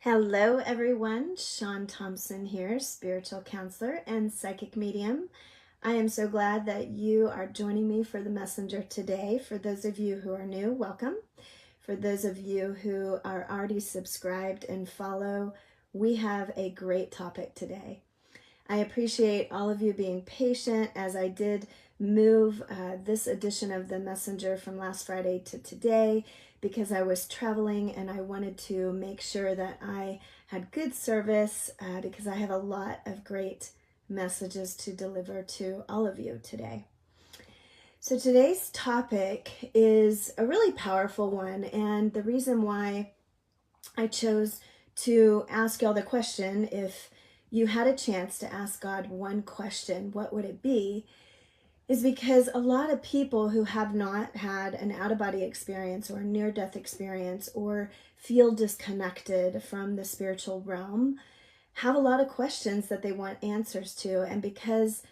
Hello everyone, Sean Thompson here, spiritual counselor and psychic medium. I am so glad that you are joining me for the messenger today. For those of you who are new, welcome. For those of you who are already subscribed and follow, we have a great topic today. I appreciate all of you being patient as I did move this edition of the messenger from last Friday to today because I was traveling and I wanted to make sure that I had good service because I have a lot of great messages to deliver to all of you today. So today's topic is a really powerful one, and the reason why I chose to ask y'all the question, if you had a chance to ask God one question, what would it be? Is because a lot of people who have not had an out-of-body experience or near-death experience or feel disconnected from the spiritual realm have a lot of questions that they want answers to. And because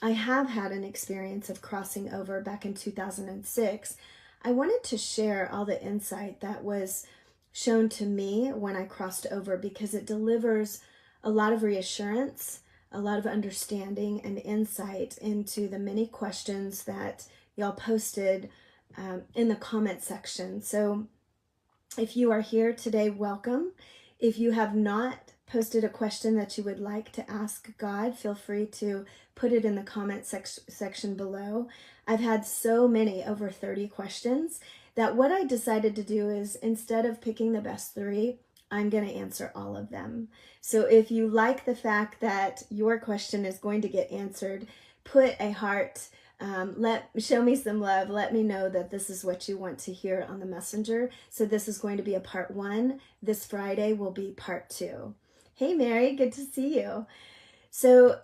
I have had an experience of crossing over back in 2006, I wanted to share all the insight that was shown to me when I crossed over, because it delivers a lot of reassurance, a lot of understanding and insight into the many questions that y'all posted in the comment section. So if you are here today, welcome. If you have not posted a question that you would like to ask God, feel free to put it in the comment section below. I've had so many, over 30 questions, that what I decided to do is, instead of picking the best 3, I'm going to answer all of them. So if you like the fact that your question is going to get answered, put a heart, show me some love, let me know that this is what you want to hear on the messenger. So this is going to be a part 1. This Friday will be part 2. Hey Mary, good to see you. So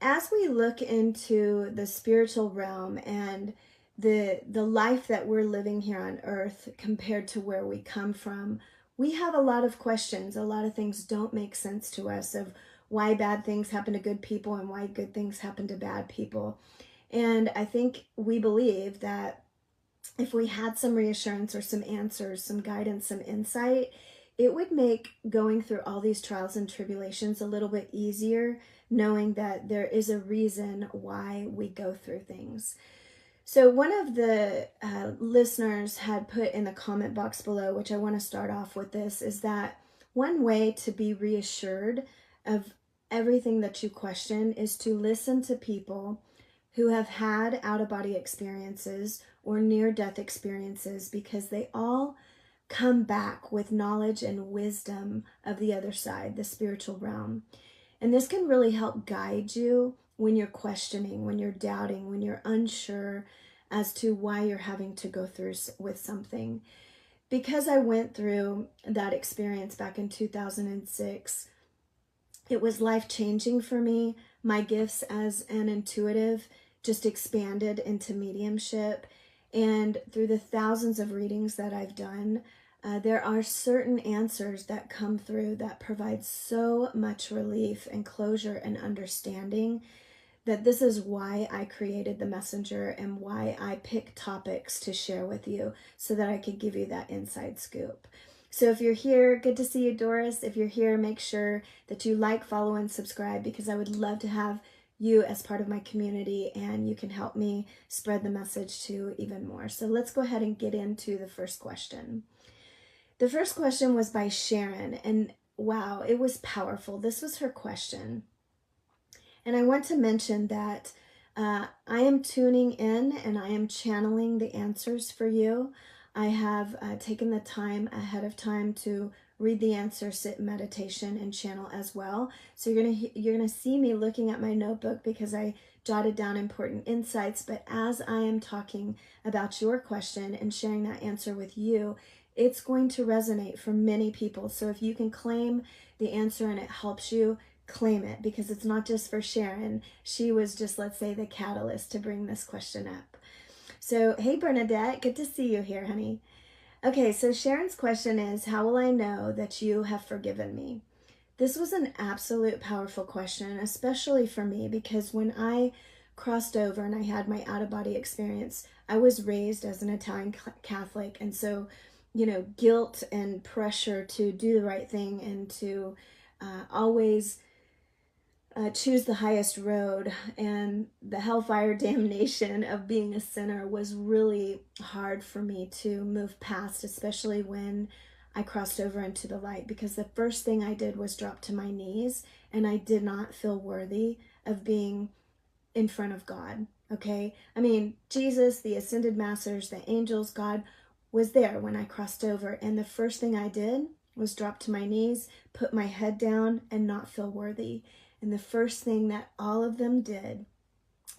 as we look into the spiritual realm and the life that we're living here on earth compared to where we come from, we have a lot of questions. A lot of things don't make sense to us of why bad things happen to good people and why good things happen to bad people. And I think we believe that if we had some reassurance or some answers, some guidance, some insight, it would make going through all these trials and tribulations a little bit easier, knowing that there is a reason why we go through things. So one of the listeners had put in the comment box below, which I want to start off with this, is that one way to be reassured of everything that you question is to listen to people who have had out-of-body experiences or near-death experiences, because they all come back with knowledge and wisdom of the other side, the spiritual realm. And this can really help guide you when you're questioning, when you're doubting, when you're unsure as to why you're having to go through with something. Because I went through that experience back in 2006, it was life-changing for me. My gifts as an intuitive just expanded into mediumship. And through the thousands of readings that I've done, there are certain answers that come through that provide so much relief and closure and understanding, that this is why I created the messenger and why I pick topics to share with you, so that I could give you that inside scoop. So if you're here, good to see you, Doris. If you're here, make sure that you like, follow, and subscribe, because I would love to have you as part of my community, and you can help me spread the message to even more. So let's go ahead and get into the first question. The first question was by Sharon, and wow, it was powerful. This was her question. And I want to mention that I am tuning in and I am channeling the answers for you. I have taken the time ahead of time to read the answer, sit in meditation, and channel as well. So you're gonna see me looking at my notebook because I jotted down important insights. But as I am talking about your question and sharing that answer with you, it's going to resonate for many people. So if you can claim the answer and it helps you, claim it, because it's not just for Sharon. She was just, let's say, the catalyst to bring this question up. So, hey Bernadette, good to see you here, honey. Okay, so Sharon's question is, how will I know that you have forgiven me? This was an absolute powerful question, especially for me, because when I crossed over and I had my out-of-body experience, I was raised as an Italian Catholic, and so guilt and pressure to do the right thing and to always choose the highest road, and the hellfire damnation of being a sinner was really hard for me to move past, especially when I crossed over into the light, because the first thing I did was drop to my knees, and I did not feel worthy of being in front of God. Okay, I mean, Jesus, the ascended masters, the angels, God was there when I crossed over, and the first thing I did was drop to my knees, put my head down, and not feel worthy. And the first thing that all of them did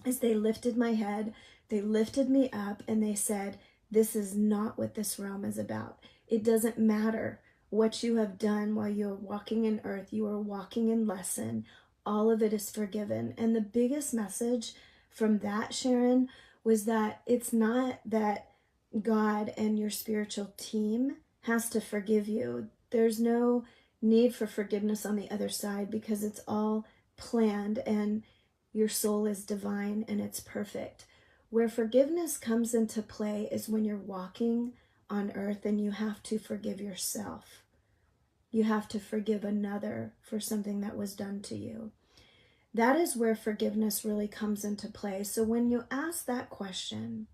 is they lifted my head, they lifted me up, and they said, this is not what this realm is about. It doesn't matter what you have done while you're walking in earth. You are walking in lesson. All of it is forgiven. And the biggest message from that, Sharon, was that it's not that God and your spiritual team has to forgive you. There's no need for forgiveness on the other side, because it's all planned and your soul is divine and it's perfect. Where forgiveness comes into play is when you're walking on earth and you have to forgive yourself. You have to forgive another for something that was done to you. That is where forgiveness really comes into play. So when you ask that question,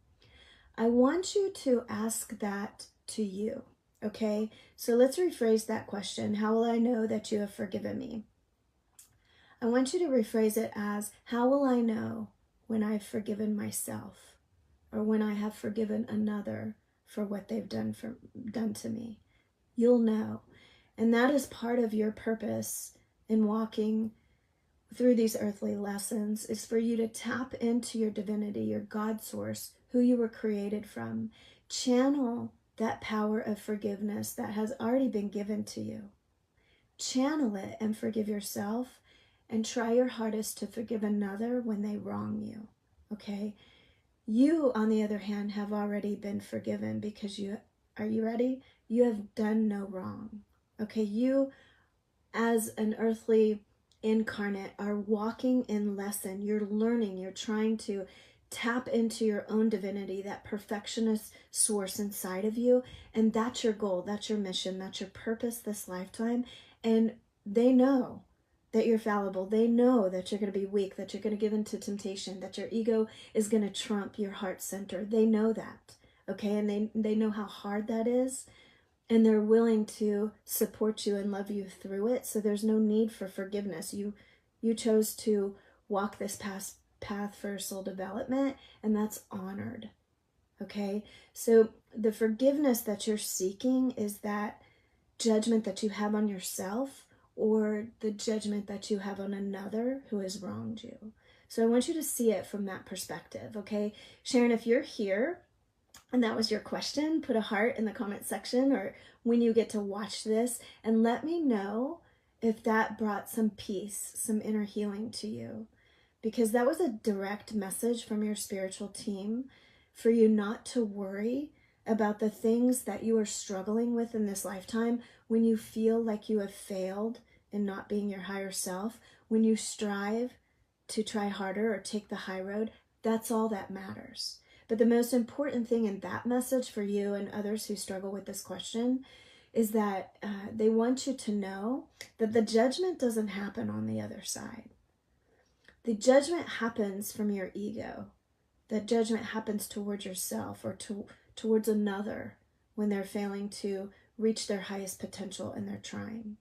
I want you to ask that to you, okay? So let's rephrase that question. How will I know that you have forgiven me? I want you to rephrase it as, how will I know when I've forgiven myself, or when I have forgiven another for what they've done to me? You'll know. And that is part of your purpose in walking through these earthly lessons, is for you to tap into your divinity, your God source, who you were created from. Channel that power of forgiveness that has already been given to you. Channel it and forgive yourself, and try your hardest to forgive another when they wrong you, okay? You, on the other hand, have already been forgiven, because are you ready? You have done no wrong, okay? You, as an earthly incarnate, are walking in lesson. You're learning. You're trying to tap into your own divinity, that perfectionist source inside of you. And that's your goal. That's your mission. That's your purpose this lifetime. And they know that you're fallible. They know that you're going to be weak, that you're going to give into temptation, that your ego is going to trump your heart center. They know that, okay? And they know how hard that is. And they're willing to support you and love you through it. So there's no need for forgiveness. You chose to walk this path for soul development, and that's honored. Okay? So the forgiveness that you're seeking is that judgment that you have on yourself, or the judgment that you have on another who has wronged you. So I want you to see it from that perspective, okay? Sharon, if you're here and that was your question, put a heart in the comment section, or when you get to watch this, and let me know if that brought some peace, some inner healing to you. Because that was a direct message from your spiritual team for you not to worry about the things that you are struggling with in this lifetime. When you feel like you have failed in not being your higher self, when you strive to try harder or take the high road, that's all that matters. But the most important thing in that message for you and others who struggle with this question is that they want you to know that the judgment doesn't happen on the other side. The judgment happens from your ego. The judgment happens towards yourself, or towards another when they're failing to reach their highest potential and they're trying.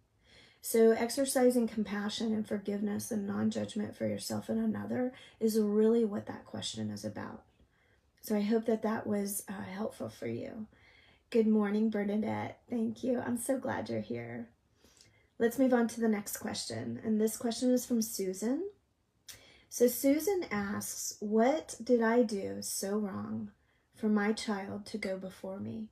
So exercising compassion and forgiveness and non-judgment for yourself and another is really what that question is about. So I hope that was helpful for you. Good morning, Bernadette. Thank you. I'm so glad you're here. Let's move on to the next question. And this question is from Susan. So Susan asks, what did I do so wrong for my child to go before me?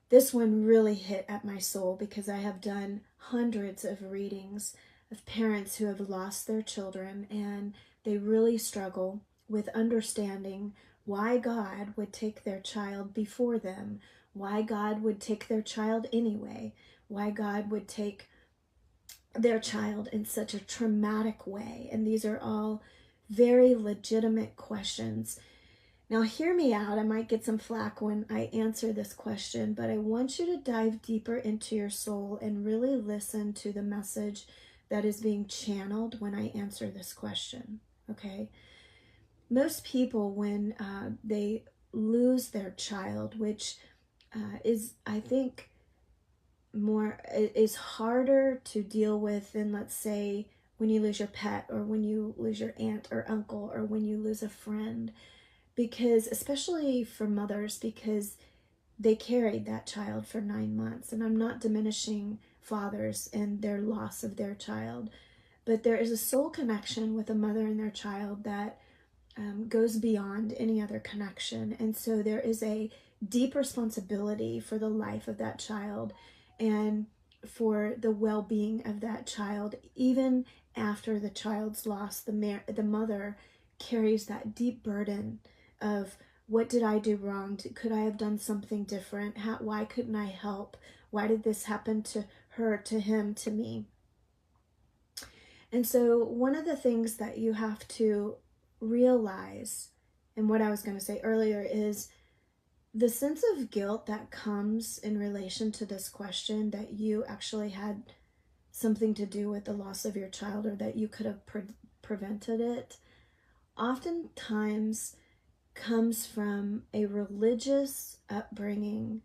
This one really hit at my soul, because I have done hundreds of readings of parents who have lost their children, and they really struggle with understanding why God would take their child before them, why God would take their child anyway, why God would take their child in such a traumatic way. And these are all very legitimate questions. Now, hear me out. I might get some flack when I answer this question, but I want you to dive deeper into your soul and really listen to the message that is being channeled when I answer this question, okay? Most people, when they lose their child, which is, I think, is harder to deal with than, let's say, when you lose your pet, or when you lose your aunt or uncle, or when you lose a friend, because especially for mothers, because they carried that child for 9 months. And I'm not diminishing fathers and their loss of their child, but there is a soul connection with a mother and their child that goes beyond any other connection. And so there is a deep responsibility for the life of that child and for the well-being of that child. Even after the child's loss, the mother carries that deep burden of, what did I do wrong? Could I have done something different? Why couldn't I help? Why did this happen to her, to him, to me? And so one of the things that you have to realize, and what I was going to say earlier, is the sense of guilt that comes in relation to this question, that you actually had something to do with the loss of your child, or that you could have prevented it, oftentimes comes from a religious upbringing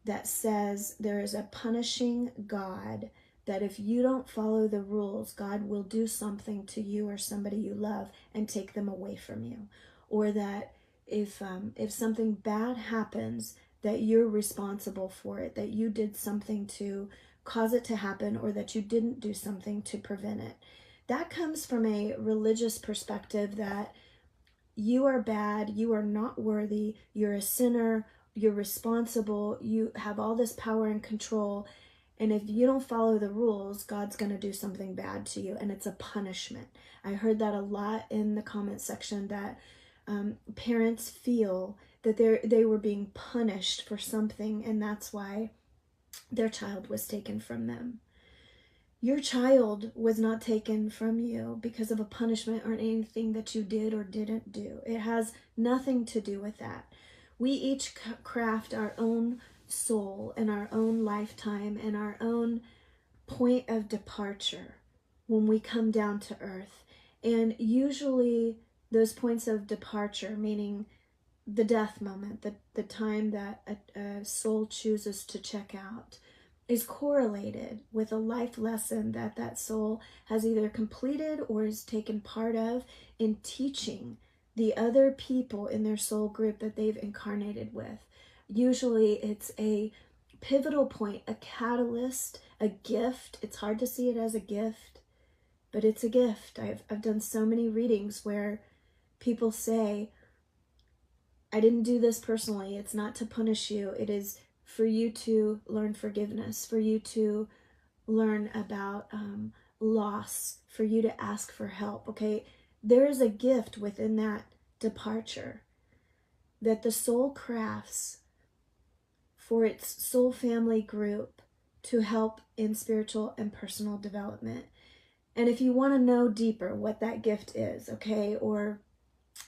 that says there is a punishing God, that if you don't follow the rules, God will do something to you or somebody you love and take them away from you. Or that if something bad happens, that you're responsible for it, that you did something to cause it to happen, or that you didn't do something to prevent it. That comes from a religious perspective that you are bad, you are not worthy, you're a sinner, you're responsible, you have all this power and control, and if you don't follow the rules, God's going to do something bad to you, and it's a punishment. I heard that a lot in the comment section, that parents feel that they were being punished for something, and that's why their child was taken from them. Your child was not taken from you because of a punishment or anything that you did or didn't do. It has nothing to do with that. We each craft our own soul and our own lifetime and our own point of departure when we come down to earth. And usually those points of departure, meaning the death moment, the time that a soul chooses to check out, is correlated with a life lesson that that soul has either completed or is taken part of in teaching the other people in their soul group that they've incarnated with. Usually it's a pivotal point, a catalyst, a gift. It's hard to see it as a gift, but it's a gift. I've done so many readings where people say, I didn't do this personally. It's not to punish you. It is for you to learn forgiveness, for you to learn about loss, for you to ask for help, okay? There is a gift within that departure that the soul crafts for its soul family group to help in spiritual and personal development. And if you want to know deeper what that gift is, okay, or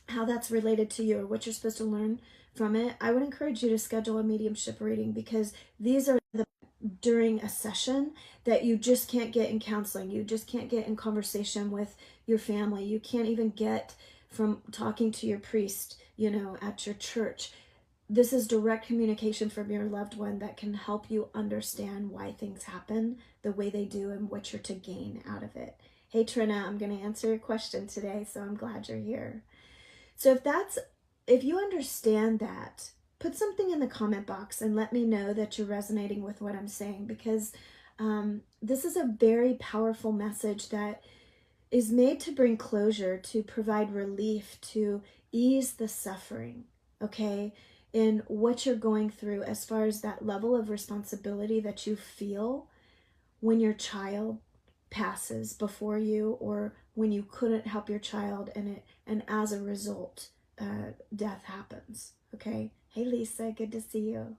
how that's related to you, or what you're supposed to learn from it, I would encourage you to schedule a mediumship reading, because these are during a session that you just can't get in counseling. You just can't get in conversation with your family. You can't even get from talking to your priest, at your church. This is direct communication from your loved one that can help you understand why things happen the way they do and what you're to gain out of it. Hey, Trina, I'm going to answer your question today, so I'm glad you're here. So if you understand that, put something in the comment box and let me know that you're resonating with what I'm saying, because this is a very powerful message that is made to bring closure, to provide relief, to ease the suffering, okay, in what you're going through, as far as that level of responsibility that you feel when your child passes before you, or when you couldn't help your child and as a result death happens. Okay, hey Lisa, good to see you.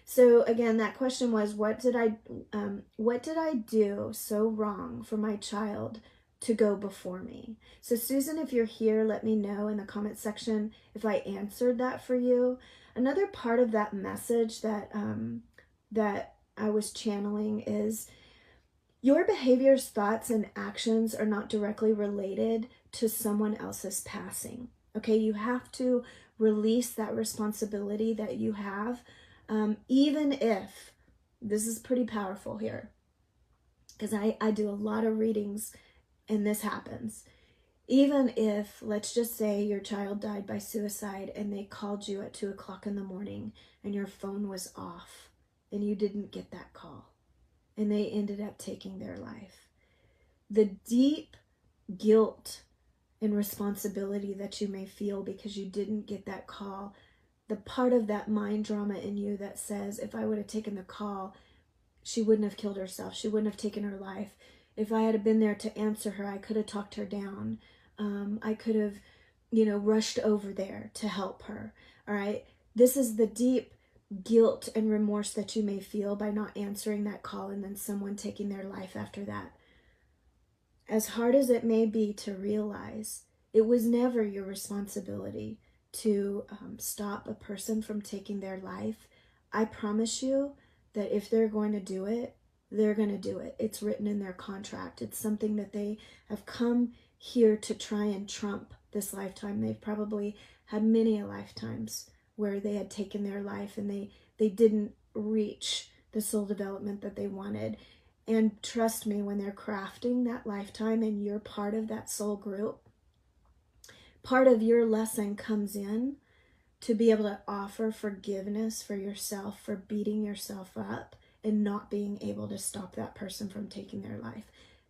So again, that question was, what did I do so wrong for my child to go before me. So Susan, if you're here, let me know in the comment section if I answered that for you. Another part of that message that that I was channeling is your behaviors, thoughts, and actions are not directly related to someone else's passing. Okay, you have to release that responsibility that you have, even if, this is pretty powerful here, because I do a lot of readings and this happens. Even if, let's just say your child died by suicide and they called you at 2 o'clock in the morning and your phone was off and you didn't get that call and they ended up taking their life. The deep guilt and responsibility that you may feel because you didn't get that call, the part of that mind drama in you that says, if I would have taken the call, she wouldn't have killed herself. She wouldn't have taken her life. If I had been there to answer her, I could have talked her down. I could have, rushed over there to help her. All right. This is the deep guilt and remorse that you may feel by not answering that call and then someone taking their life after that. As hard as it may be to realize, it was never your responsibility to stop a person from taking their life. I promise you that if they're going to do it, they're going to do it. It's written in their contract. It's something that they have come here to try and trump this lifetime. They've probably had many lifetimes where they had taken their life and they didn't reach the soul development that they wanted. And trust me, when they're crafting that lifetime and you're part of that soul group, part of your lesson comes in to be able to offer forgiveness for yourself for beating yourself up and not being able to stop that person from taking their life.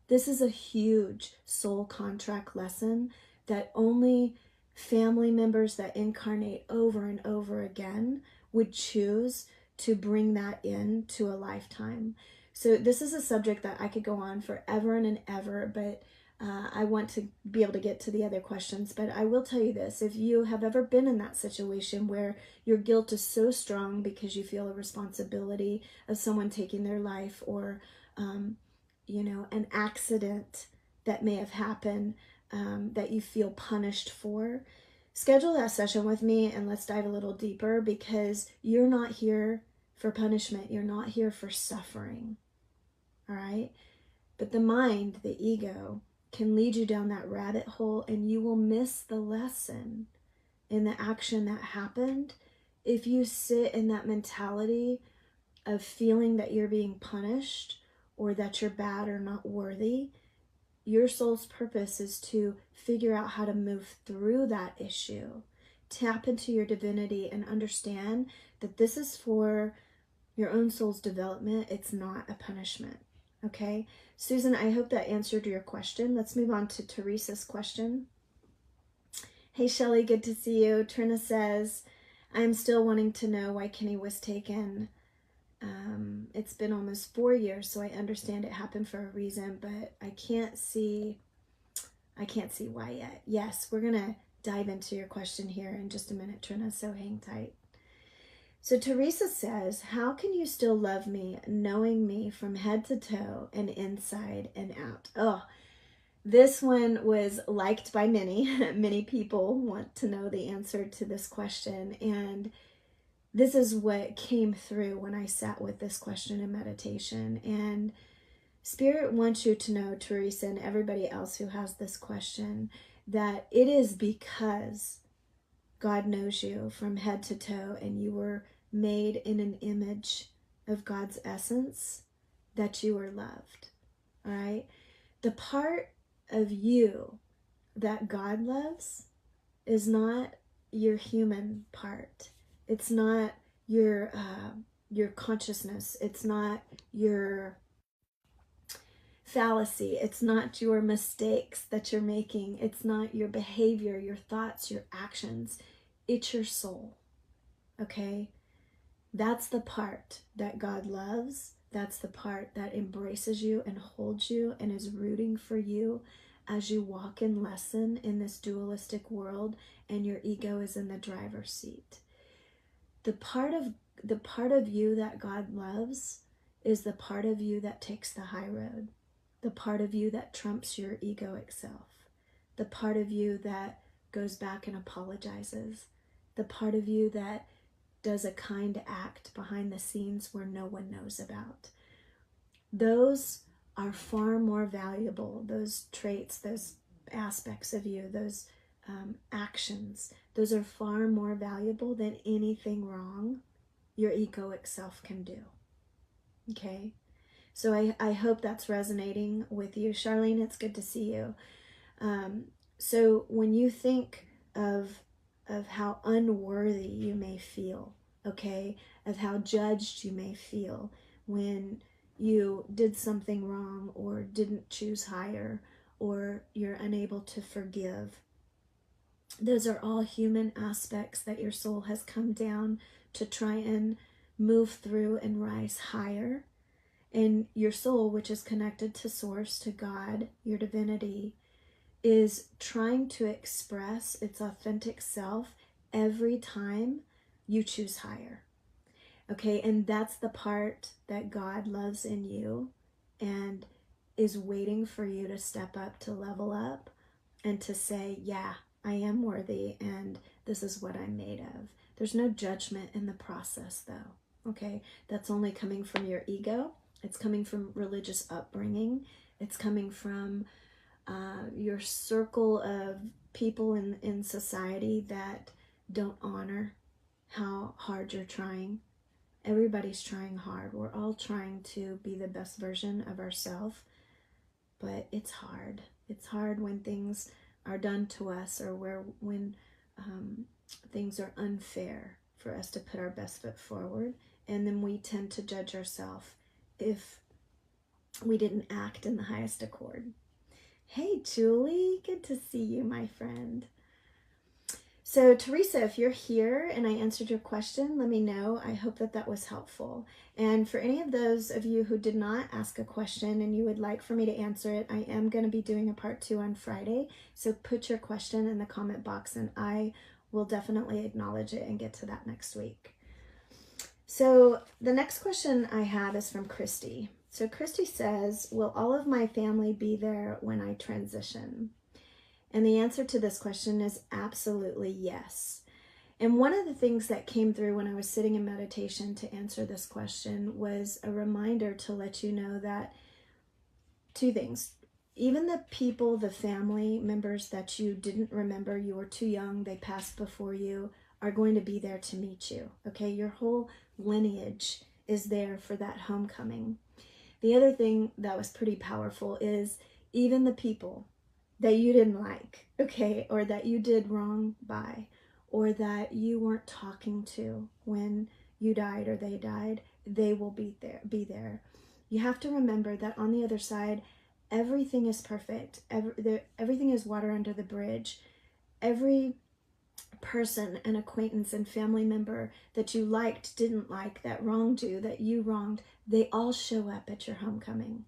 This is a huge soul contract lesson that only family members that incarnate over and over again would choose to bring that into a lifetime. So this is a subject that I could go on forever and ever, but I want to be able to get to the other questions. But I will tell you this, if you have ever been in that situation where your guilt is so strong because you feel a responsibility of someone taking their life or, an accident that may have happened that you feel punished for, schedule that session with me and let's dive a little deeper, because you're not here for punishment. You're not here for suffering. All right. But the mind, the ego, can lead you down that rabbit hole and you will miss the lesson in the action that happened if you sit in that mentality of feeling that you're being punished or that you're bad or not worthy. Your soul's purpose is to figure out how to move through that issue, tap into your divinity and understand that this is for your own soul's development. It's not a punishment. Okay, Susan, I hope that answered your question. Let's move on to Teresa's question. Hey, Shelly, good to see you. Trina says, I'm still wanting to know why Kenny was taken. It's been almost 4 years, so I understand it happened for a reason, but I can't see why yet. Yes, we're going to dive into your question here in just a minute, Trina, so hang tight. So Teresa says, how can you still love me knowing me from head to toe and inside and out? Oh, this one was liked by many. Many people want to know the answer to this question. And this is what came through when I sat with this question in meditation. And Spirit wants you to know, Teresa, and everybody else who has this question, that it is because God knows you from head to toe and you were made in an image of God's essence that you are loved. All right? The part of you that God loves is not your human part. It's not your consciousness. It's not your fallacy. It's not your mistakes that you're making. It's not your behavior, your thoughts, your actions. It's your soul. Okay? That's the part that God loves. That's the part that embraces you and holds you and is rooting for you as you walk in lesson in this dualistic world and your ego is in the driver's seat. The part of you that God loves is the part of you that takes the high road. the part of you that trumps your egoic self, the part of you that goes back and apologizes, the part of you that does a kind act behind the scenes where no one knows about. Those are far more valuable, those traits, those aspects of you, those actions, those are far more valuable than anything wrong your egoic self can do. Okay? So I hope that's resonating with you. Charlene, it's good to see you. So when you think of how unworthy you may feel, okay, of how judged you may feel when you did something wrong or didn't choose higher or you're unable to forgive, those are all human aspects that your soul has come down to try and move through and rise higher. And your soul, which is connected to Source, to God, your divinity, is trying to express its authentic self every time you choose higher. Okay, and that's the part that God loves in you and is waiting for you to step up, to level up, and to say, yeah, I am worthy and this is what I'm made of. There's no judgment in the process though, okay? That's only coming from your ego. It's coming from religious upbringing. It's coming from your circle of people in society that don't honor how hard you're trying. Everybody's trying hard. We're all trying to be the best version of ourselves, but it's hard. It's hard when things are done to us or when things are unfair for us to put our best foot forward, and then we tend to judge ourselves if we didn't act in the highest accord. Hey, Julie, good to see you, my friend. So, Teresa, if you're here and I answered your question, let me know. I hope that was helpful. And for any of those of you who did not ask a question and you would like for me to answer it, I am going to be doing a part 2 on Friday. So put your question in the comment box and I will definitely acknowledge it and get to that next week. So the next question I have is from Christy. So Christy says, will all of my family be there when I transition? And the answer to this question is absolutely yes. And one of the things that came through when I was sitting in meditation to answer this question was a reminder to let you know that 2 things. Even the people, the family members that you didn't remember, you were too young, they passed before you, are going to be there to meet you. Okay, your whole lineage is there for that homecoming. The other thing that was pretty powerful is even the people that you didn't like, okay, or that you did wrong by, or that you weren't talking to when you died or they died, they will be there. You have to remember that on the other side, everything is perfect. Everything is water under the bridge. Every person and acquaintance and family member that you liked, didn't like, that wronged you, that you wronged, they all show up at your homecoming.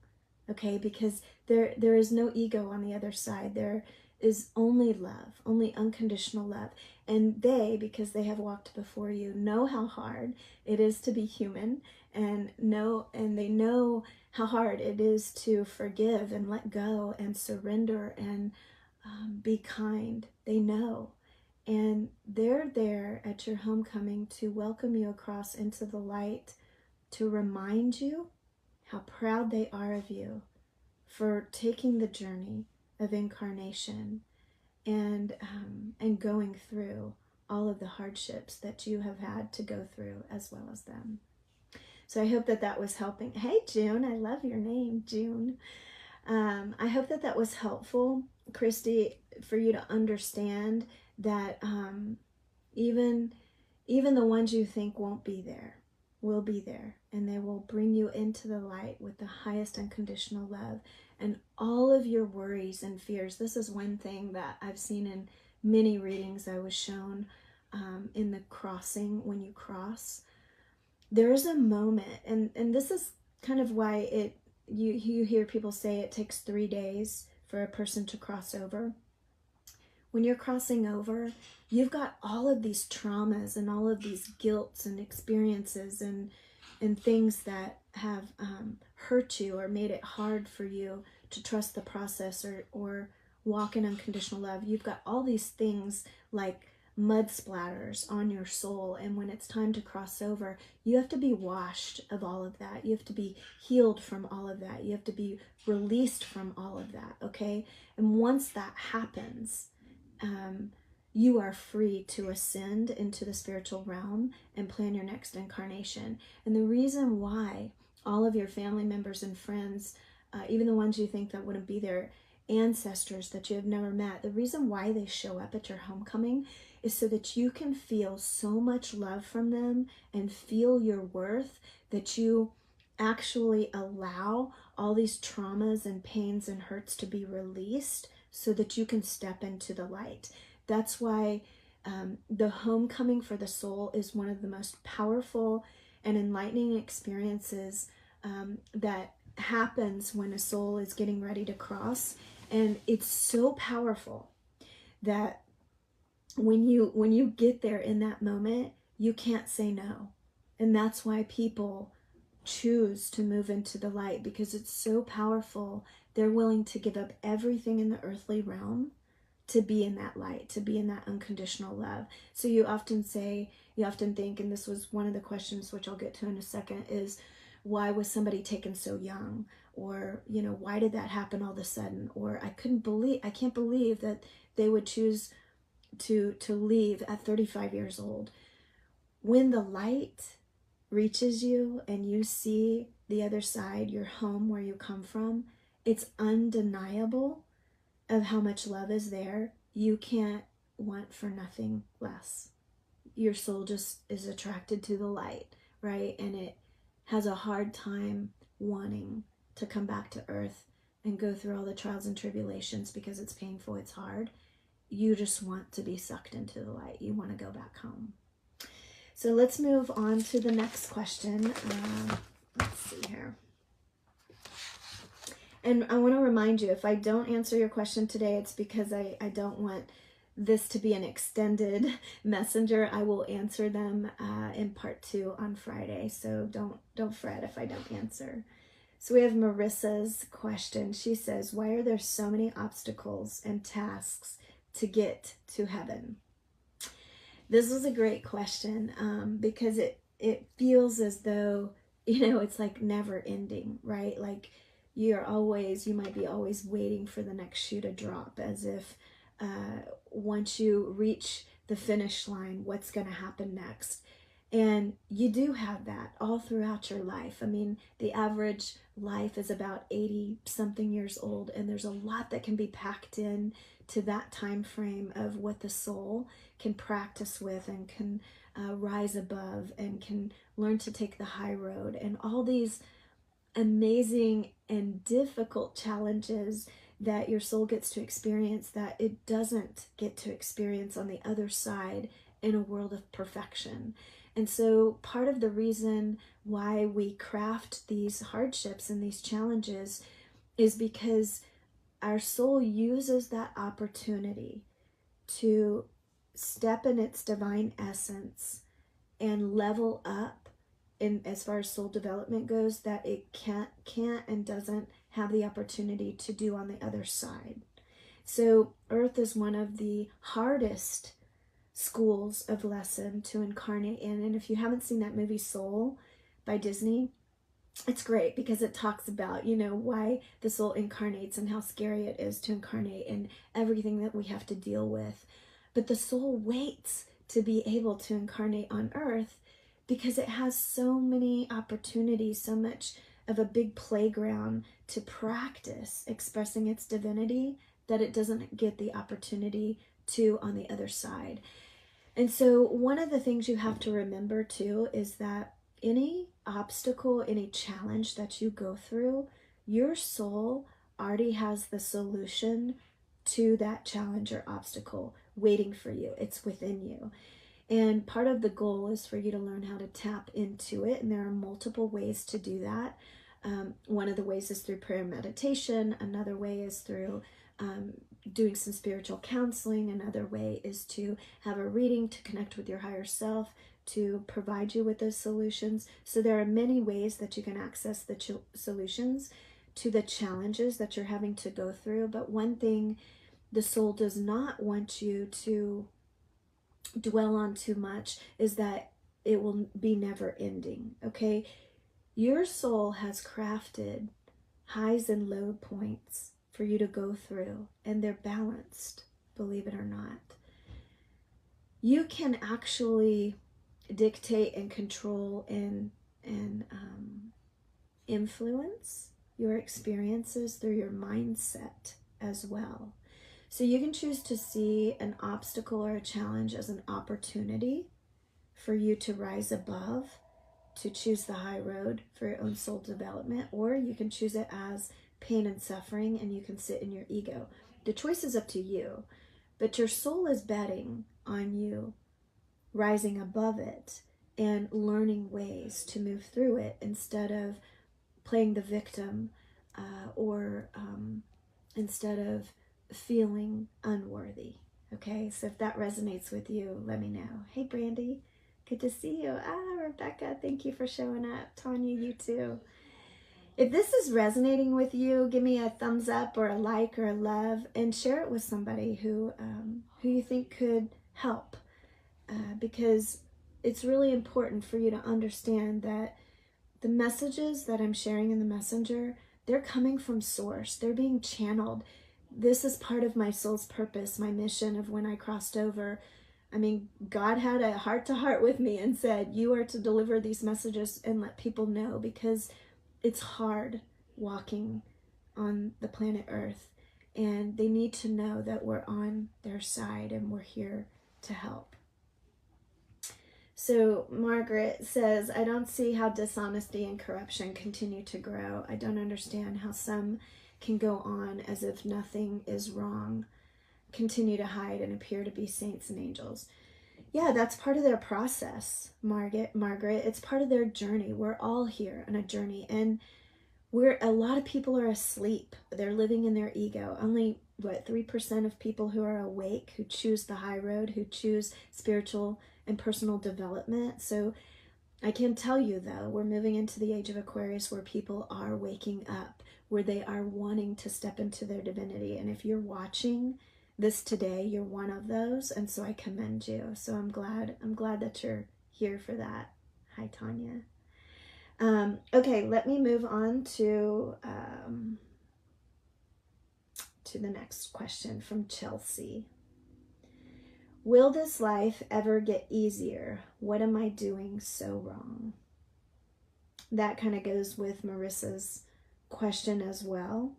Okay, because there is no ego on the other side. There is only love, only unconditional love. And they, because they have walked before you, know how hard it is to be human, and they know how hard it is to forgive and let go and surrender and be kind. They know. And they're there at your homecoming to welcome you across into the light, to remind you how proud they are of you for taking the journey of incarnation and going through all of the hardships that you have had to go through as well as them. So I hope that was helping. Hey, June, I love your name, June. I hope that was helpful, Christy, for you to understand that even the ones you think won't be there will be there, and they will bring you into the light with the highest unconditional love. And all of your worries and fears, this is one thing that I've seen in many readings I was shown in the crossing, when you cross, there is a moment, and this is kind of why you hear people say it takes 3 days for a person to cross over. When you're crossing over, you've got all of these traumas and all of these guilts and experiences and things that have hurt you or made it hard for you to trust the process, or walk in unconditional love. You've got all these things like mud splatters on your soul, and when it's time to cross over, you have to be washed of all of that. You have to be healed from all of that. You have to be released from all of that, okay? And once that happens, you are free to ascend into the spiritual realm and plan your next incarnation. And the reason why all of your family members and friends, even the ones you think that wouldn't be there, ancestors that you have never met, the reason why they show up at your homecoming is so that you can feel so much love from them and feel your worth, that you actually allow all these traumas and pains and hurts to be released so that you can step into the light. That's why the homecoming for the soul is one of the most powerful and enlightening experiences that happens when a soul is getting ready to cross. And it's so powerful that when you get there in that moment, you can't say no. And that's why people choose to move into the light, because it's so powerful. They're willing to give up everything in the earthly realm to be in that light, to be in that unconditional love. So you often think, and this was one of the questions, which I'll get to in a second, is why was somebody taken so young? Or, why did that happen all of a sudden? Or I can't believe that they would choose to leave at 35 years old. When the light reaches you and you see the other side, your home where you come from, it's undeniable of how much love is there. You can't want for nothing less. Your soul just is attracted to the light, right? And it has a hard time wanting to come back to earth and go through all the trials and tribulations, because it's painful, it's hard. You just want to be sucked into the light. You want to go back home. So let's move on to the next question. Let's see here. And I want to remind you, if I don't answer your question today, it's because I don't want this to be an extended messenger. I will answer them in part 2 on Friday. So don't fret if I don't answer. So we have Marissa's question. She says, why are there so many obstacles and tasks to get to heaven? This is a great question because it feels as though, it's like never ending, right? Like you might be always waiting for the next shoe to drop, as if once you reach the finish line, what's going to happen next? And you do have that all throughout your life. I mean, the average life is about 80 something years old, and there's a lot that can be packed in to that time frame of what the soul can practice with and can rise above and can learn to take the high road, and all these amazing and difficult challenges that your soul gets to experience that it doesn't get to experience on the other side in a world of perfection. And so part of the reason why we craft these hardships and these challenges is because our soul uses that opportunity to step in its divine essence and level up in as far as soul development goes, that it can't and doesn't have the opportunity to do on the other side. So earth is one of the hardest schools of lesson to incarnate in. And if you haven't seen that movie Soul by Disney, it's great because it talks about, why the soul incarnates and how scary it is to incarnate and everything that we have to deal with. But the soul waits to be able to incarnate on earth because it has so many opportunities, so much of a big playground to practice expressing its divinity that it doesn't get the opportunity to on the other side. And so one of the things you have to remember too is that any obstacle, any challenge that you go through, your soul already has the solution to that challenge or obstacle waiting for you. It's within you. And part of the goal is for you to learn how to tap into it. And there are multiple ways to do that. One of the ways is through prayer and meditation. Another way is through doing some spiritual counseling. Another way is to have a reading to connect with your higher self to provide you with those solutions. So there are many ways that you can access the solutions to the challenges that you're having to go through. But one thing the soul does not want you to dwell on too much is that it will be never ending. Okay, your soul has crafted highs and low points for you to go through, and they're balanced, believe it or not. You can actually dictate and control and influence your experiences through your mindset as well. So you can choose to see an obstacle or a challenge as an opportunity for you to rise above, to choose the high road for your own soul development, or you can choose it as pain and suffering and you can sit in your ego. The choice is up to you, but your soul is betting on you rising above it and learning ways to move through it instead of playing the victim or instead of feeling unworthy. Okay, so if that resonates with you, let me know. Hey, Brandy, good to see you. Rebecca, thank you for showing up. Tanya, you too. If this is resonating with you, give me a thumbs up or a like or a love, and share it with somebody who you think could help, because it's really important for you to understand that the messages that I'm sharing in the messenger, they're coming from source. They're being channeled. This is part of my soul's purpose, my mission of when I crossed over. I mean, God had a heart-to-heart with me and said, you are to deliver these messages and let people know, because it's hard walking on the planet Earth, and they need to know that we're on their side and we're here to help. So Margaret says, I don't see how dishonesty and corruption continue to grow. I don't understand how some can go on as if nothing is wrong, continue to hide and appear to be saints and angels. Yeah, that's part of their process, Margaret. It's part of their journey. We're all here on a journey, and a lot of people are asleep. They're living in their ego. Only 3% of people who are awake, who choose the high road, who choose spiritual and personal development. So I can tell you, though, we're moving into the age of Aquarius where people are waking up, where they are wanting to step into their divinity. And if you're watching this today, you're one of those, and so I commend you. So I'm glad that you're here for that. Hi, Tanya. Okay, let me move on to the next question from Chelsea. Will this life ever get easier? What am I doing so wrong? That kind of goes with Marissa's question as well.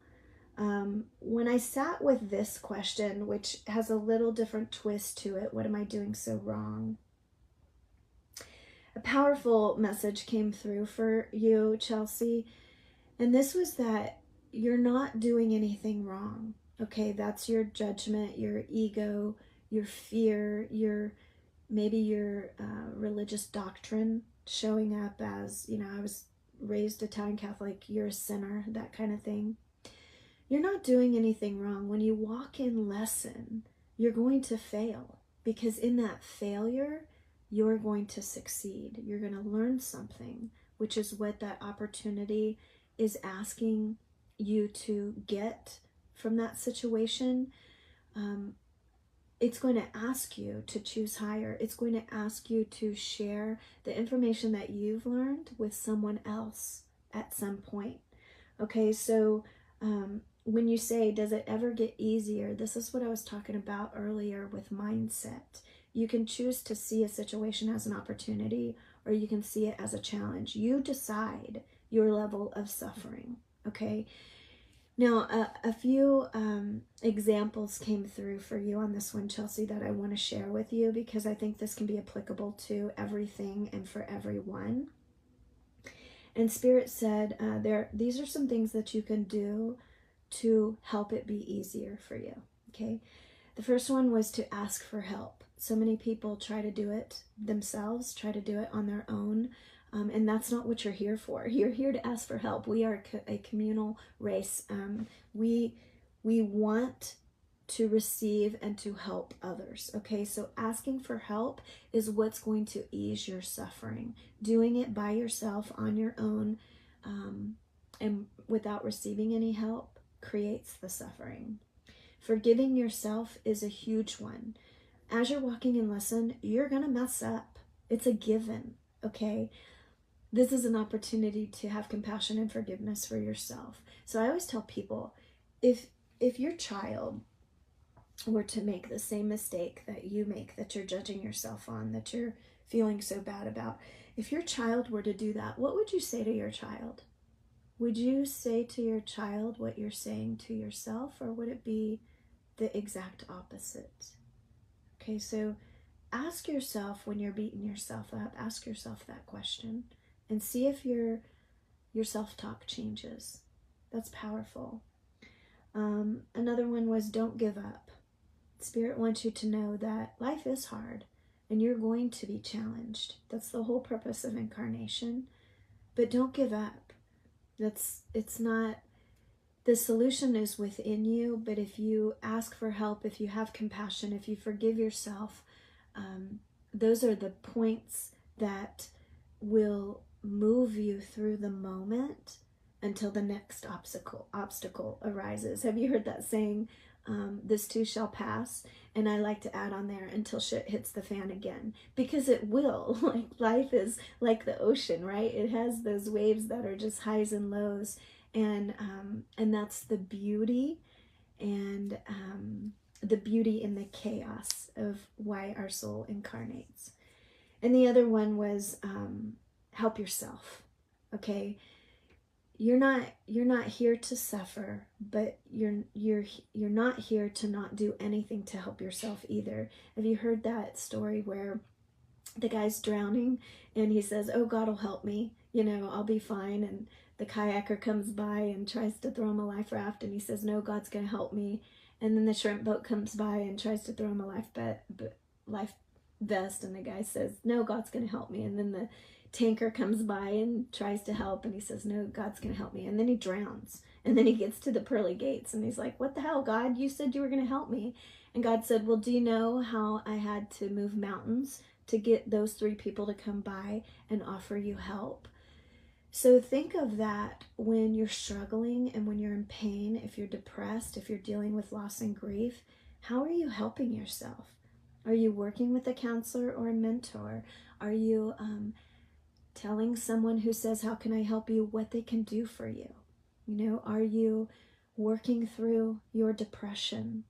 When I sat with this question, which has a little different twist to it, what am I doing so wrong? A powerful message came through for you, Chelsea, and this was that you're not doing anything wrong. Okay, that's your judgment, your ego, your fear, maybe your religious doctrine showing up as, I was raised Italian Catholic, you're a sinner, that kind of thing. You're not doing anything wrong. When you walk in lesson, you're going to fail, because in that failure, you're going to succeed. You're going to learn something, which is what that opportunity is asking you to get from that situation. It's going to ask you to choose higher. It's going to ask you to share the information that you've learned with someone else at some point. Okay, so when you say, does it ever get easier? This is what I was talking about earlier with mindset. You can choose to see a situation as an opportunity, or you can see it as a challenge. You decide your level of suffering, okay? Now, a few examples came through for you on this one, Chelsea, that I want to share with you, because I think this can be applicable to everything and for everyone. And Spirit said, these are some things that you can do to help it be easier for you, okay? The first one was to ask for help. So many people try to do it themselves, try to do it on their own, and that's not what you're here for. You're here to ask for help. We are a communal race. We want to receive and to help others, okay? So asking for help is what's going to ease your suffering. Doing it by yourself on your own and without receiving any help creates the suffering. Forgiving yourself is a huge one. As you're walking in lesson, you're going to mess up. It's a given, okay? This is an opportunity to have compassion and forgiveness for yourself. So I always tell people, if your child were to make the same mistake that you make, that you're judging yourself on, that you're feeling so bad about, if your child were to do that, what would you say to your child? Would you say to your child what you're saying to yourself, or would it be the exact opposite? Okay, so ask yourself, when you're beating yourself up, ask yourself that question and see if your self-talk changes. That's powerful. Another one was, don't give up. Spirit wants you to know that life is hard and you're going to be challenged. That's the whole purpose of incarnation. But don't give up. It's not, the solution is within you, but if you ask for help, if you have compassion, if you forgive yourself, those are the points that will move you through the moment until the next obstacle arises. Have you heard that saying, this too shall pass? And I like to add on there, until shit hits the fan again, because it will. Like, life is like the ocean, right? It has those waves that are just highs and lows, and that's the beauty, and the beauty in the chaos of why our soul incarnates. And the other one was, help yourself. Okay, you're not here to suffer, but you're not here to not do anything to help yourself either. Have you heard that story where the guy's drowning and he says, oh, God will help me, I'll be fine, and the kayaker comes by and tries to throw him a life raft, and he says, no, God's gonna help me. And then the shrimp boat comes by and tries to throw him a life vest, and the guy says, no, God's gonna help me. And then the tanker comes by and tries to help, and he says, no, God's gonna help me. And then he drowns, and then he gets to the pearly gates, and he's like, what the hell, God? You said you were gonna help me. And God said, well, do you know how I had to move mountains to get those 3 people to come by and offer you help? So think of that when you're struggling and when you're in pain, if you're depressed, if you're dealing with loss and grief. How are you helping yourself? Are you working with a counselor or a mentor? Are you telling someone who says, how can I help you, what they can do for you? Are you working through your depression?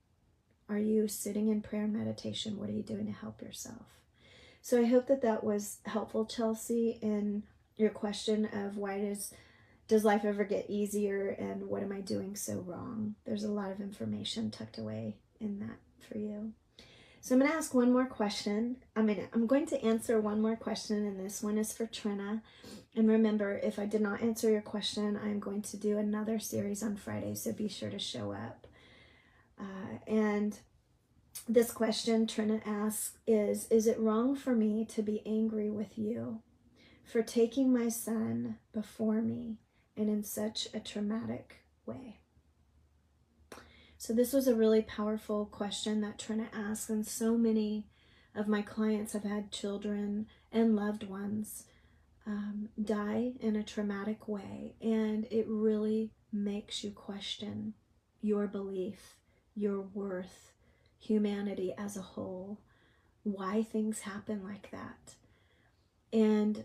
Are you sitting in prayer and meditation? What are you doing to help yourself? So I hope that was helpful, Chelsea, in your question of why does life ever get easier, and what am I doing so wrong? There's a lot of information tucked away in that for you. So I'm going to ask one more question. I'm going to answer one more question, and this one is for Trina. And remember, if I did not answer your question, I'm going to do another series on Friday, so be sure to show up. And this question Trina asks is it wrong for me to be angry with you for taking my son before me and in such a traumatic way? So this was a really powerful question that Trina asked, and so many of my clients have had children and loved ones die in a traumatic way, and it really makes you question your belief, your worth, humanity as a whole, why things happen like that. And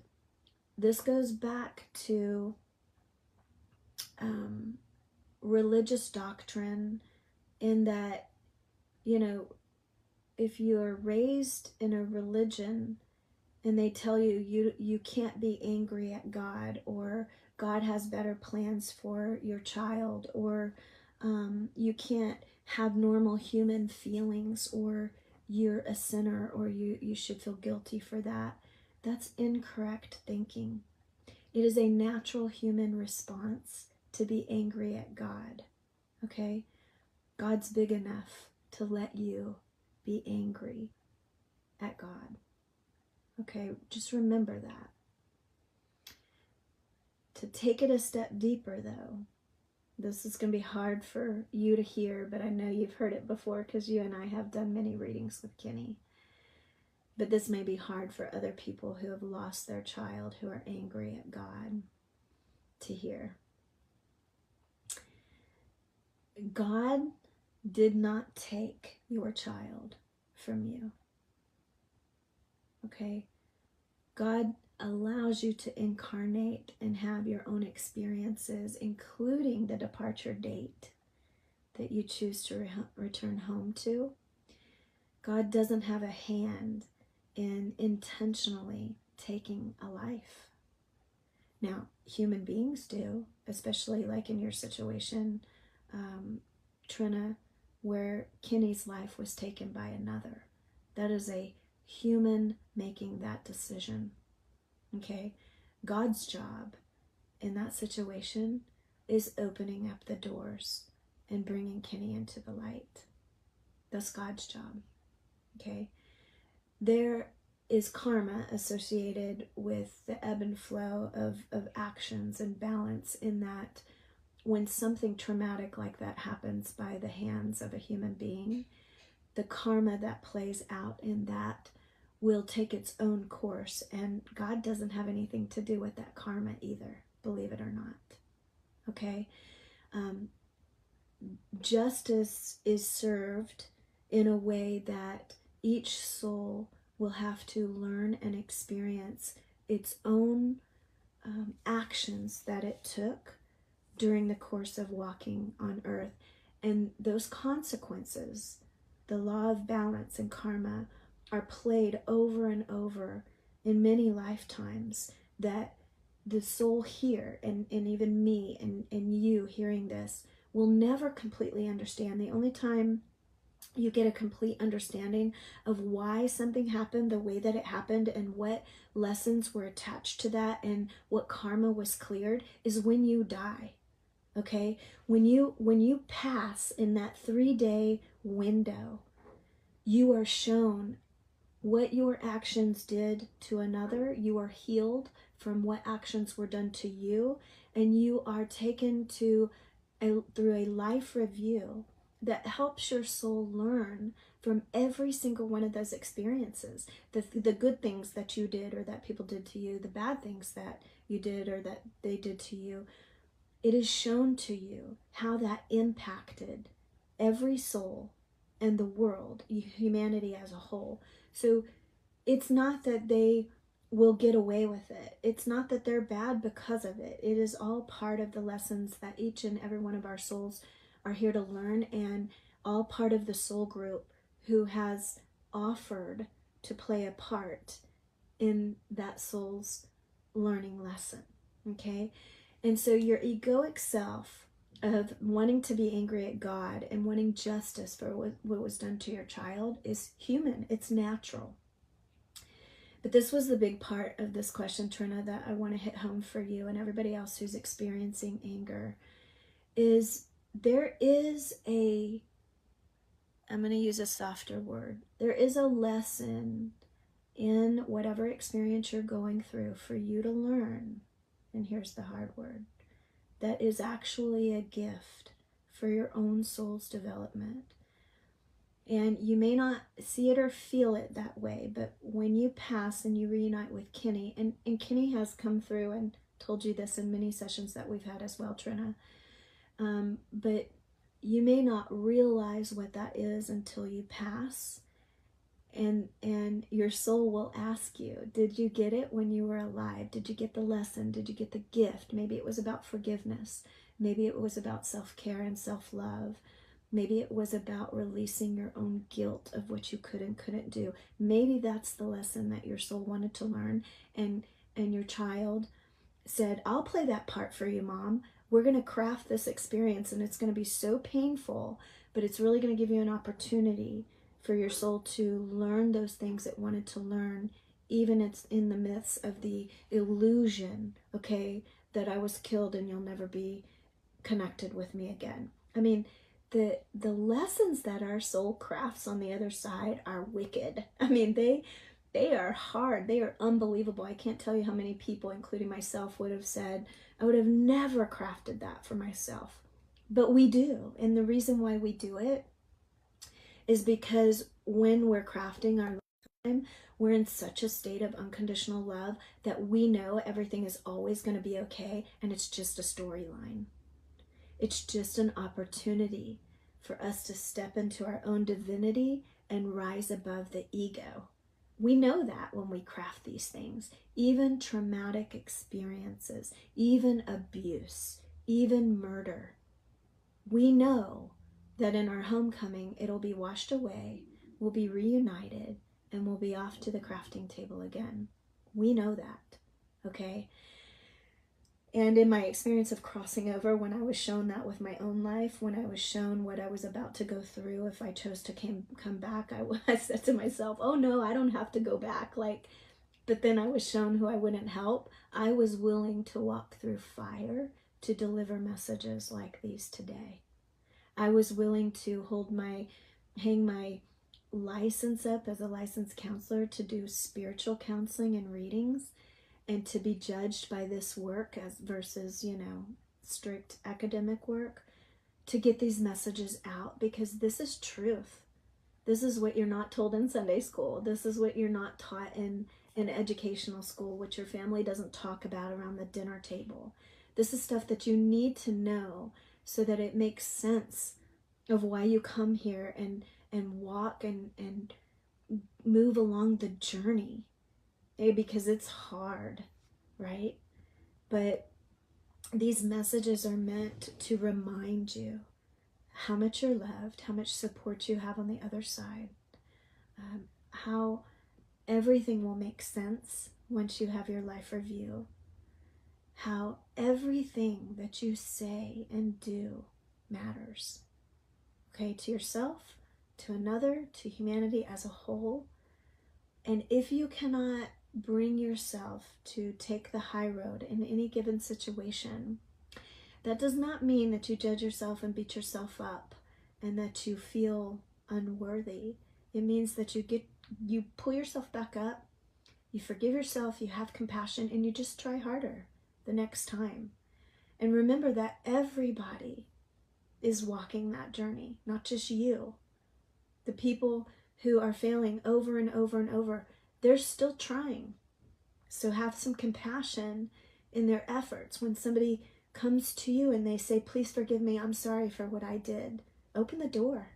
this goes back to religious doctrine, in that, if you're raised in a religion and they tell you can't be angry at God, or God has better plans for your child, or you can't have normal human feelings, or you're a sinner, or you should feel guilty for that, that's incorrect thinking. It is a natural human response to be angry at God, okay? God's big enough to let you be angry at God. Okay, just remember that. To take it a step deeper, though, this is going to be hard for you to hear, but I know you've heard it before because you and I have done many readings with Kenny. But this may be hard for other people who have lost their child, who are angry at God, to hear. God did not take your child from you. Okay? God allows you to incarnate and have your own experiences, including the departure date that you choose to return home to. God doesn't have a hand in intentionally taking a life. Now, human beings do, especially like in your situation, Trina, where Kenny's life was taken by another. That is a human making that decision. Okay? God's job in that situation is opening up the doors and bringing Kenny into the light. That's God's job. Okay? There is karma associated with the ebb and flow of actions and balance, in that when something traumatic like that happens by the hands of a human being, the karma that plays out in that will take its own course, and God doesn't have anything to do with that karma either, believe it or not. Okay? Justice is served in a way that each soul will have to learn and experience its own actions that it took during the course of walking on earth. And those consequences, the law of balance and karma, are played over and over in many lifetimes, that the soul here, and even me and you hearing this, will never completely understand. The only time you get a complete understanding of why something happened the way that it happened and what lessons were attached to that and what karma was cleared is when you die. Okay? When you pass in that 3-day window, you are shown what your actions did to another. You are healed from what actions were done to you, and you are taken through a life review that helps your soul learn from every single one of those experiences. The good things that you did or that people did to you, the bad things that you did or that they did to you. It is shown to you how that impacted every soul and the world, humanity as a whole. So it's not that they will get away with it. It's not that they're bad because of it. It is all part of the lessons that each and every one of our souls are here to learn, and all part of the soul group who has offered to play a part in that soul's learning lesson. Okay? And so your egoic self of wanting to be angry at God and wanting justice for what was done to your child is human. It's natural. But this was the big part of this question, Trina, that I want to hit home for you and everybody else who's experiencing anger, is there is I'm going to use a softer word. There is a lesson in whatever experience you're going through for you to learn. And here's the hard word. That is actually a gift for your own soul's development. And you may not see it or feel it that way, but when you pass and you reunite with Kenny, and Kenny has come through and told you this in many sessions that we've had as well, Trina, but you may not realize what that is until you pass. And your soul will ask you, did you get it when you were alive? Did you get the lesson? Did you get the gift? Maybe it was about forgiveness. Maybe it was about self-care and self-love. Maybe it was about releasing your own guilt of what you could and couldn't do. Maybe that's the lesson that your soul wanted to learn, and your child said, I'll play that part for you, Mom. We're going to craft this experience, and it's going to be so painful, but it's really going to give you an opportunity for your soul to learn those things it wanted to learn, even it's in the midst of the illusion, okay, that I was killed and you'll never be connected with me again. I mean, the lessons that our soul crafts on the other side are wicked. I mean, they are hard. They are unbelievable. I can't tell you how many people, including myself, would have said, I would have never crafted that for myself. But we do. And the reason why we do it is because when we're crafting our lifetime, we're in such a state of unconditional love that we know everything is always going to be okay, and it's just a storyline. It's just an opportunity for us to step into our own divinity and rise above the ego. We know that when we craft these things, even traumatic experiences, even abuse, even murder, we know that in our homecoming, it'll be washed away, we'll be reunited, and we'll be off to the crafting table again. We know that, okay? And in my experience of crossing over, when I was shown that with my own life, when I was shown what I was about to go through, if I chose to come back, I said to myself, oh no, I don't have to go back. But then I was shown who I wouldn't help. I was willing to walk through fire to deliver messages like these today. I was willing to hang my license up as a licensed counselor to do spiritual counseling and readings, and to be judged by this work as versus, strict academic work, to get these messages out, because this is truth. This is what you're not told in Sunday school. This is what you're not taught in educational school, which your family doesn't talk about around the dinner table. This is stuff that you need to know so that it makes sense of why you come here and walk and move along the journey. Because it's hard, right? But these messages are meant to remind you how much you're loved, how much support you have on the other side, how everything will make sense once you have your life review, how everything that you say and do matters, okay, to yourself, to another, to humanity as a whole. And if you cannot bring yourself to take the high road in any given situation, that does not mean that you judge yourself and beat yourself up and that you feel unworthy. It means that you pull yourself back up, you forgive yourself, you have compassion, and you just try harder the next time. And remember that everybody is walking that journey, not just you. The people who are failing over and over and over, they're still trying. So have some compassion in their efforts. When somebody comes to you and they say, please forgive me, I'm sorry for what I did, open the door.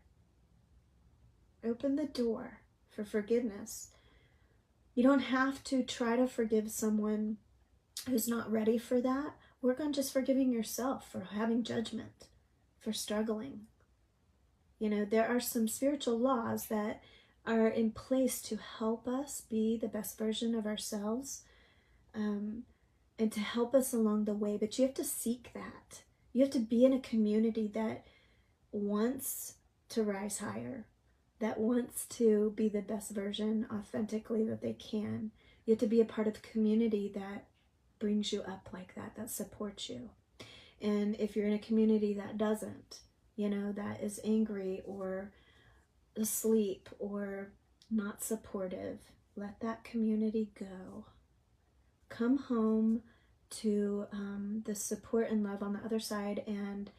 Open the door for forgiveness. You don't have to try to forgive someone who's not ready for that. Work on just forgiving yourself for having judgment, for struggling. There are some spiritual laws that are in place to help us be the best version of ourselves, and to help us along the way. But you have to seek that. You have to be in a community that wants to rise higher, that wants to be the best version authentically that they can. You have to be a part of a community that brings you up like that, that supports you. And if you're in a community that doesn't, that is angry or asleep or not supportive, let that community go. Come home to the support and love on the other side and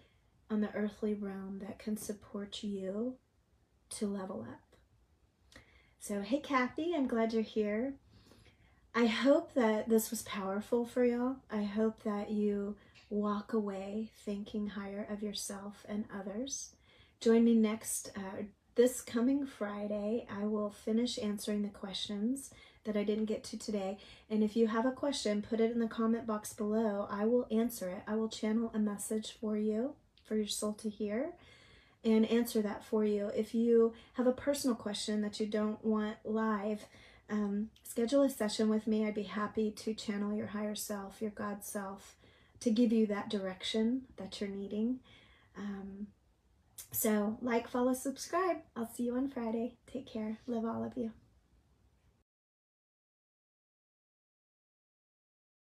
on the earthly realm that can support you to level up. So, hey Kathy, I'm glad you're here. I hope that this was powerful for y'all. I hope that you walk away thinking higher of yourself and others. Join me this coming Friday. I will finish answering the questions that I didn't get to today. And if you have a question, put it in the comment box below. I will answer it. I will channel a message for you, for your soul to hear, and answer that for you. If you have a personal question that you don't want live, schedule a session with me. I'd be happy to channel your higher self, your God self, to give you that direction that you're needing. So like, follow, subscribe. I'll see you on Friday. Take care. Love all of you.